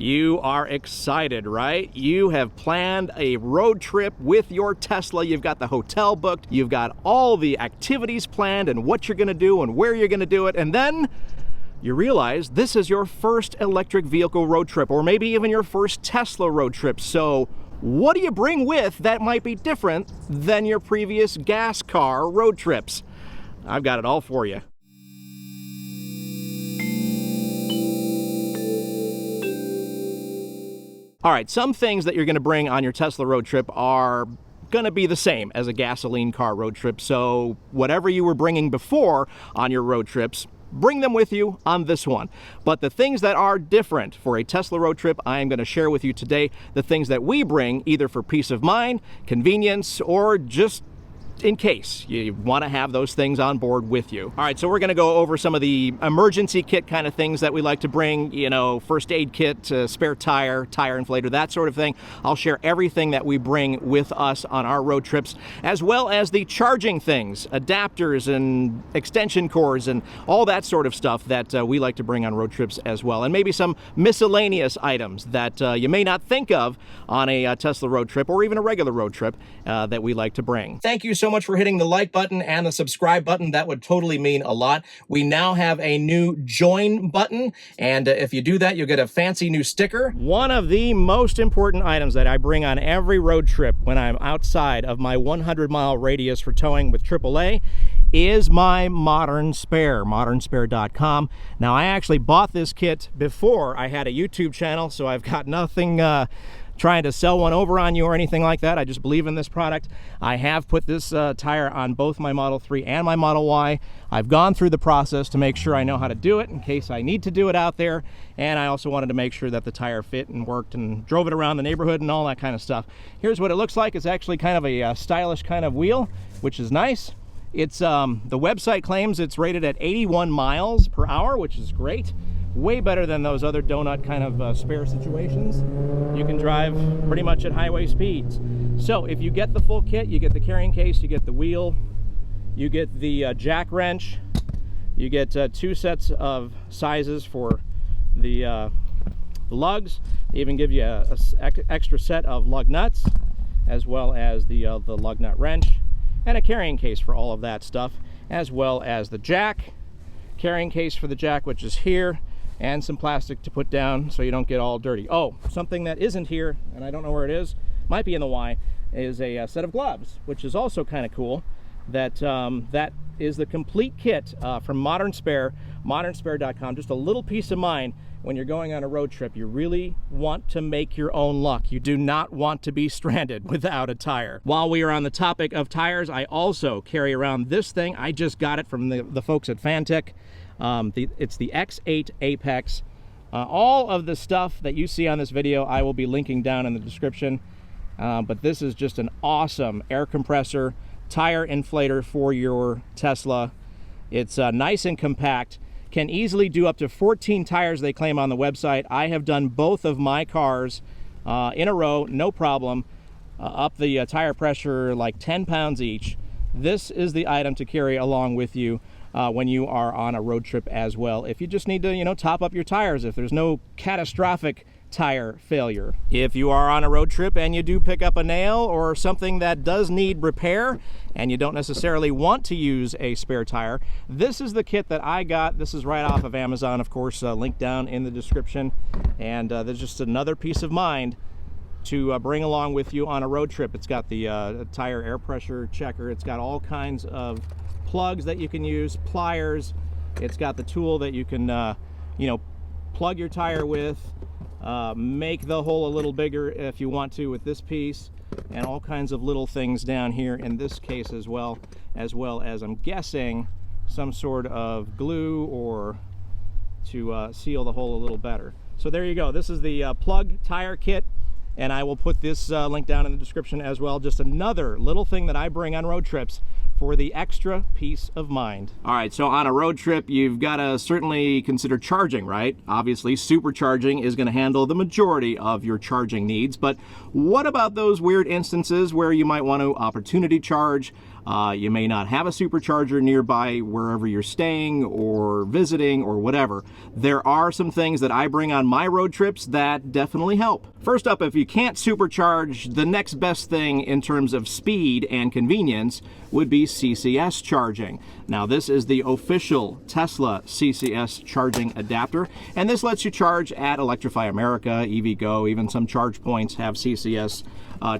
You are excited, right? You have planned a road trip with your Tesla. You've got the hotel booked. You've got all the activities planned and what you're going to do and where you're going to do it. And then you realize this is your first electric vehicle road trip, or maybe even your first Tesla road trip. So what do you bring with that might be different than your previous gas car road trips? I've got it all for you. All right, some things that you're going to bring on your Tesla road trip are going to be the same as a gasoline car road trip. So whatever you were bringing before on your road trips, bring them with you on this one. But the things that are different for a Tesla road trip, I am going to share with you today. The things that we bring either for peace of mind, convenience, or just in case you want to have those things on board with you. All right, so we're going to go over some of the emergency kit kind of things that we like to bring, you know, first aid kit, spare tire, tire inflator, that sort of thing. I'll share everything that we bring with us on our road trips, as well as the charging things, adapters and extension cords and all that sort of stuff that we like to bring on road trips as well. And maybe some miscellaneous items that you may not think of on a Tesla road trip or even a regular road trip that we like to bring. Thank you so much for hitting the like button and the subscribe button. That would totally mean a lot. We now have a new join button, and if you do that, you'll get a fancy new sticker. One of the most important items that I bring on every road trip when I'm outside of my 100-mile radius for towing with AAA is my Modern Spare, modernspare.com. Now, I actually bought this kit before I had a YouTube channel, so I've got nothing trying to sell one over on you or anything like that. I just believe in this product. I have put this tire on both my Model 3 and my Model Y. I've gone through the process to make sure I know how to do it in case I need to do it out there. And I also wanted to make sure that the tire fit and worked, and drove it around the neighborhood and all that kind of stuff. Here's what it looks like. It's actually kind of a stylish kind of wheel, which is nice. It's the website claims it's rated at 81 miles per hour, which is great. Way better than those other donut kind of spare situations. You can drive pretty much at highway speeds. So if you get the full kit, you get the carrying case, you get the wheel, you get the jack wrench, you get 2 sets of sizes for the lugs. They even give you a extra set of lug nuts, as well as the lug nut wrench, and a carrying case for all of that stuff, as well as the jack, carrying case for the jack, which is here, and some plastic to put down so you don't get all dirty. Oh, something that isn't here, and I don't know where it is, might be in the Y, is a set of gloves, which is also kind of cool. That is the complete kit from Modern Spare, modernspare.com. Just a little peace of mind when you're going on a road trip. You really want to make your own luck. You do not want to be stranded without a tire. While we are on the topic of tires, I also carry around this thing. I just got it from the folks at Fantech. It's the X8 Apex. All of the stuff that you see on this video I will be linking down in the description, but this is just an awesome air compressor tire inflator for your Tesla. It's nice and compact, can easily do up to 14 tires they claim on the website. I have done both of my cars in a row, no problem, up the tire pressure like 10 pounds each. This is the item to carry along with you when you are on a road trip as well. If you just need to, you know, top up your tires, if there's no catastrophic tire failure. If you are on a road trip and you do pick up a nail or something that does need repair and you don't necessarily want to use a spare tire, this is the kit that I got. This is right off of Amazon, of course, linked down in the description. And there's just another peace of mind to bring along with you on a road trip. It's got the tire air pressure checker. It's got all kinds of plugs that you can use, pliers. It's got the tool that you can, you know, plug your tire with, make the hole a little bigger if you want to with this piece, and all kinds of little things down here in this case as well as I'm guessing some sort of glue or to seal the hole a little better. So there you go. This is the plug tire kit, and I will put this link down in the description as well. Just another little thing that I bring on road trips for the extra peace of mind. All right, so on a road trip, you've got to certainly consider charging, right? Obviously, supercharging is going to handle the majority of your charging needs, but what about those weird instances where you might want to opportunity charge? You may not have a supercharger nearby wherever you're staying or visiting or whatever. There are some things that I bring on my road trips that definitely help. First up, if you can't supercharge, the next best thing in terms of speed and convenience would be CCS charging. Now, this is the official Tesla CCS charging adapter, and this lets you charge at Electrify America, EVgo, even some charge points have CCS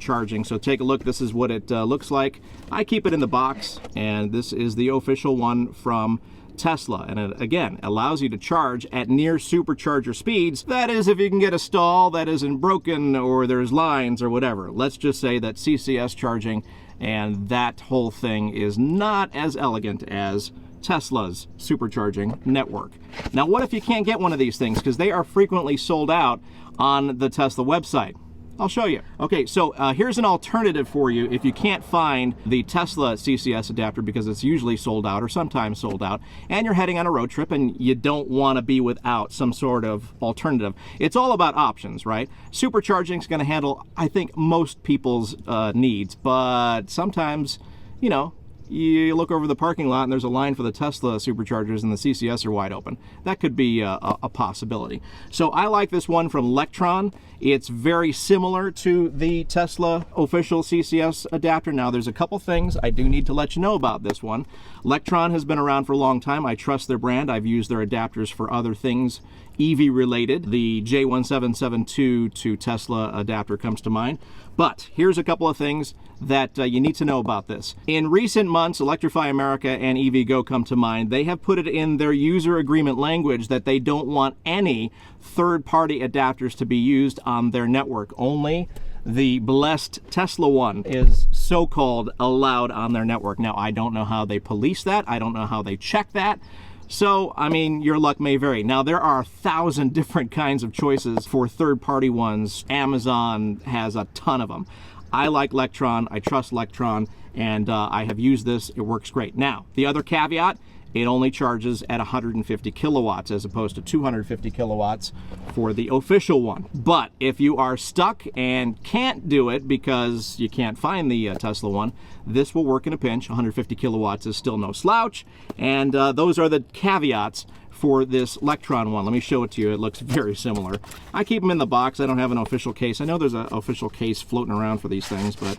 charging. So take a look. This is what it looks like. I keep it in the box, and this is the official one from Tesla, and it again allows you to charge at near supercharger speeds. That is, if you can get a stall that isn't broken or there's lines or whatever. Let's just say that CCS charging and that whole thing is not as elegant as Tesla's supercharging network. Now, what if you can't get one of these things? Because they are frequently sold out on the Tesla website. I'll show you. Okay, so here's an alternative for you if you can't find the Tesla CCS adapter because it's usually sold out or sometimes sold out, and you're heading on a road trip and you don't want to be without some sort of alternative. It's all about options, right? Supercharging is going to handle, I think, most people's needs, but sometimes, you know, you look over the parking lot and there's a line for the Tesla superchargers and the CCS are wide open. That could be a possibility. So I like this one from Lectron. It's very similar to the Tesla official CCS adapter. Now, there's a couple things I do need to let you know about this one. Lectron has been around for a long time. I trust their brand. I've used their adapters for other things EV related. The J1772 to Tesla adapter comes to mind. But here's a couple of things that you need to know about this. In recent months, Electrify America and EVgo come to mind. They have put it in their user agreement language that they don't want any third-party adapters to be used on their network. Only the blessed Tesla one is so-called allowed on their network. Now, I don't know how they police that. I don't know how they check that. So, I mean, your luck may vary. Now, there are 1,000 different kinds of choices for third-party ones. Amazon has a ton of them. I like Lectron, I trust Lectron, and I have used this. It works great. Now, the other caveat, it only charges at 150 kilowatts as opposed to 250 kilowatts for the official one. But if you are stuck and can't do it because you can't find the Tesla one, this will work in a pinch. 150 kilowatts is still no slouch, and those are the caveats for this Lectron one. Let me show it to you. It looks very similar. I keep them in the box. I don't have an official case. I know there's an official case floating around for these things, but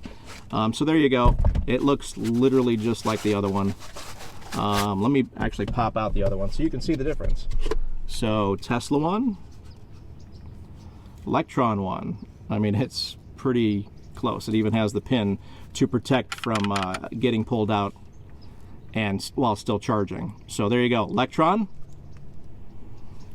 so there you go. It looks literally just like the other one. Let me actually pop out the other one so you can see the difference. So Tesla one, Lectron one. I mean, it's pretty close. It even has the pin to protect from getting pulled out and while still charging. So there you go. Lectron,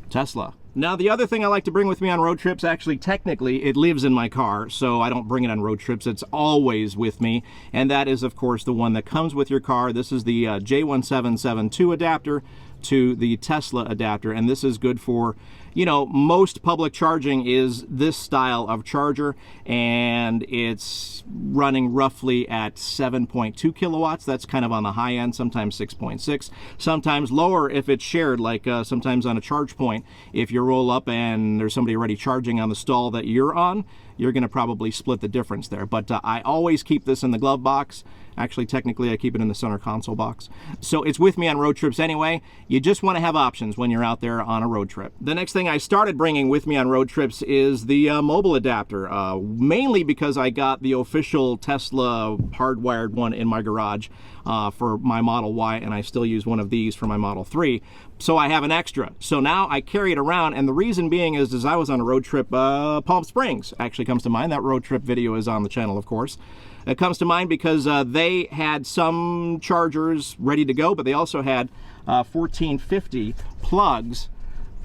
Tesla. Now, the other thing I like to bring with me on road trips, actually, technically, it lives in my car, so I don't bring it on road trips. It's always with me, and that is, of course, the one that comes with your car. This is the J1772 adapter to the Tesla adapter, and this is good for, you know, most public charging is this style of charger, and it's running roughly at 7.2 kilowatts. That's kind of on the high end, sometimes 6.6, sometimes lower if it's shared, like sometimes on a charge point. If you roll up and there's somebody already charging on the stall that you're on, you're going to probably split the difference there. But I always keep this in the glove box. Actually, technically, I keep it in the center console box. So it's with me on road trips anyway. You just want to have options when you're out there on a road trip. The next thing I started bringing with me on road trips is the mobile adapter, mainly because I got the official Tesla hardwired one in my garage for my Model Y, and I still use one of these for my Model 3. So I have an extra. So now I carry it around, and the reason being is I was on a road trip, Palm Springs actually comes to mind. That road trip video is on the channel, of course. It comes to mind because they had some chargers ready to go, but they also had 1450 plugs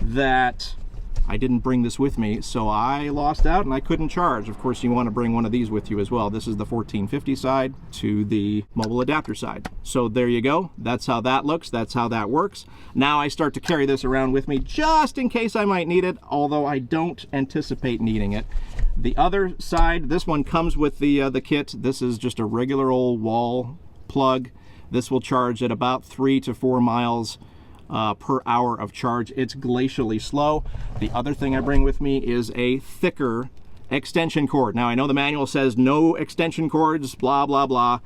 that I didn't bring this with me, so I lost out and I couldn't charge. Of course, you want to bring one of these with you as well. This is the 1450 side to the mobile adapter side. So there you go. That's how that looks. That's how that works. Now I start to carry this around with me just in case I might need it, although I don't anticipate needing it. The other side, this one comes with the kit. This is just a regular old wall plug. This will charge at about 3 to 4 miles per hour of charge. It's glacially slow. The other thing I bring with me is a thicker extension cord. Now, I know the manual says no extension cords, blah, blah, blah.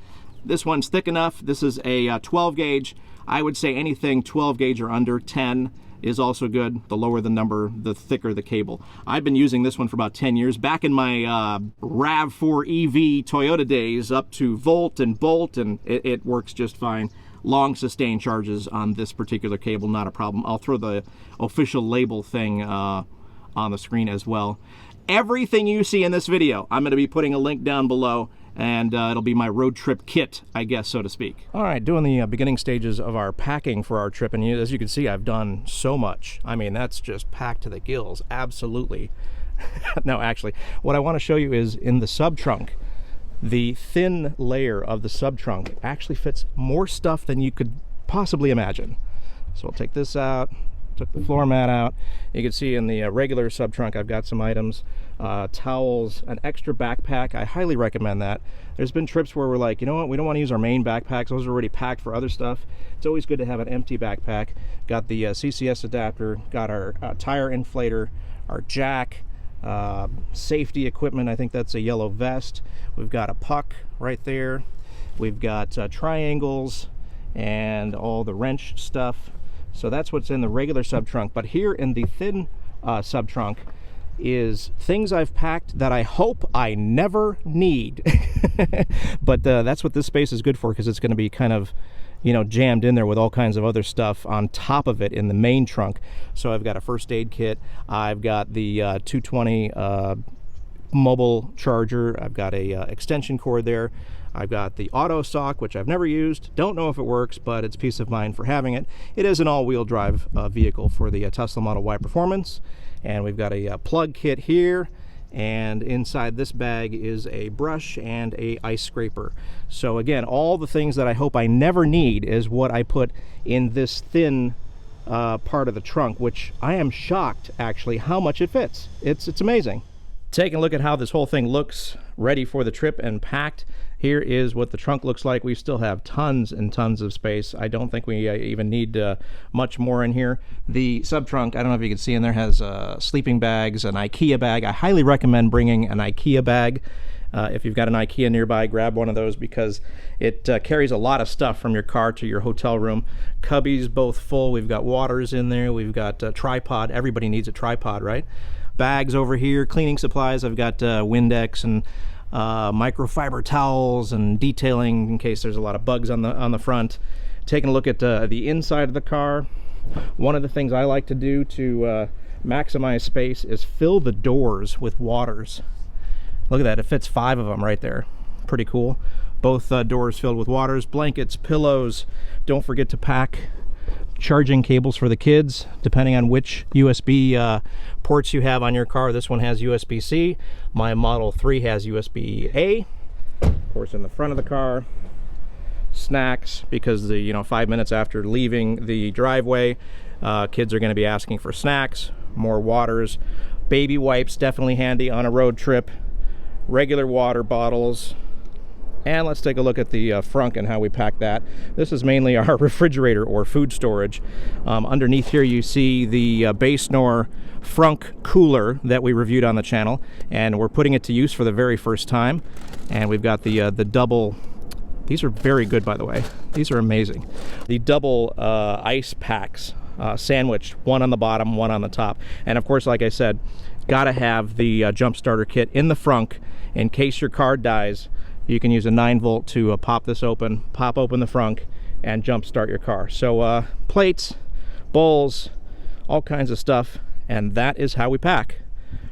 This one's thick enough. This is a 12 gauge. I would say anything 12 gauge or under. 10 is also good. The lower the number, the thicker the cable. I've been using this one for about 10 years. Back in my RAV4 EV Toyota days, up to volt and bolt, and it works just fine. Long sustained charges on this particular cable, not a problem. I'll throw the official label thing on the screen as well. Everything you see in this video, I'm going to be putting a link down below, and it'll be my road trip kit, I guess, so to speak. All right, doing the beginning stages of our packing for our trip, and as you can see, I've done so much. I mean, that's just packed to the gills, absolutely. No, actually, what I want to show you is in the sub-trunk, the thin layer of the sub-trunk actually fits more stuff than you could possibly imagine. So I'll take this out, took the floor mat out. You can see in the regular sub-trunk I've got some items, towels, an extra backpack. I highly recommend that. There's been trips where we're like, you know what, we don't want to use our main backpacks. Those are already packed for other stuff. It's always good to have an empty backpack. Got the CCS adapter, got our tire inflator, our jack, safety equipment. I think that's a yellow vest. We've got a puck right there. We've got triangles and all the wrench stuff. So that's what's in the regular sub-trunk. But here in the thin sub-trunk is things I've packed that I hope I never need. But that's what this space is good for, because it's going to be kind of, you know, jammed in there with all kinds of other stuff on top of it in the main trunk. So I've got a first aid kit. I've got the 220 mobile charger. I've got a extension cord there. I've got the auto sock, which I've never used. Don't know if it works, but it's peace of mind for having it. It is an all-wheel drive vehicle for the Tesla Model Y Performance. And we've got a plug kit here. And inside this bag is a brush and a ice scraper. So again, all the things that I hope I never need is what I put in this thin part of the trunk, which I am shocked actually how much it fits. It's amazing. Taking a look at how this whole thing looks ready for the trip and packed. Here is what the trunk looks like. We still have tons and tons of space. I don't think we even need much more in here. The sub-trunk, I don't know if you can see in there, has sleeping bags, an IKEA bag. I highly recommend bringing an IKEA bag. If you've got an IKEA nearby, grab one of those, because it carries a lot of stuff from your car to your hotel room. Cubbies both full. We've got waters in there. We've got a tripod. Everybody needs a tripod, right? Bags over here, cleaning supplies. I've got Windex and microfiber towels and detailing in case there's a lot of bugs on the front. Taking a look at the inside of the car. One of the things I like to do to maximize space is fill the doors with waters. Look at that, it fits 5 of them right there. Pretty cool. Both doors filled with waters, blankets, pillows. Don't forget to pack charging cables for the kids, depending on which USB ports you have on your car. This one has USB-C. My Model 3 has USB-A. Of course, in the front of the car, snacks, because the 5 minutes after leaving the driveway, kids are going to be asking for snacks. More waters. Baby wipes, definitely handy on a road trip. Regular water bottles. And let's take a look at the Frunk and how we pack that. This is mainly our refrigerator or food storage. Underneath here you see the Basenor Frunk cooler that we reviewed on the channel, and we're putting it to use for the very first time. And we've got the double, these are very good, by the way. These are amazing. The double ice packs sandwiched, one on the bottom, one on the top. And of course, like I said, gotta have the jump starter kit in the Frunk in case your car dies. You can use a 9-volt to pop this open, pop open the Frunk, and jump start your car. So plates, bowls, all kinds of stuff, and that is how we pack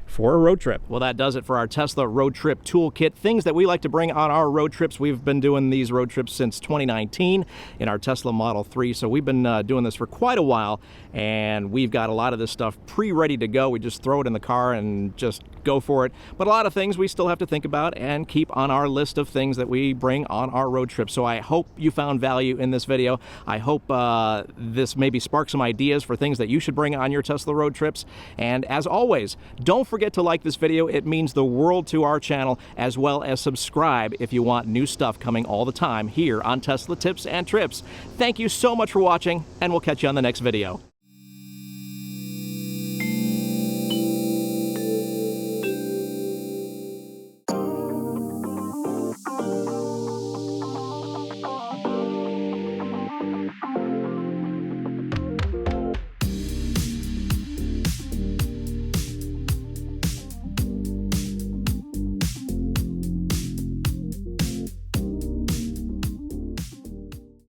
for a road trip. Well, that does it for our Tesla road trip toolkit. Things that we like to bring on our road trips. We've been doing these road trips since 2019 in our Tesla Model 3, so we've been doing this for quite a while, and we've got a lot of this stuff pre-ready to go. We just throw it in the car and just go for it. But a lot of things we still have to think about and keep on our list of things that we bring on our road trip. So I hope you found value in this video. I hope this maybe sparked some ideas for things that you should bring on your Tesla road trips. And as always, don't forget to like this video. It means the world to our channel, as well as subscribe if you want new stuff coming all the time here on Tesla Tips and Trips. Thank you so much for watching, and we'll catch you on the next video.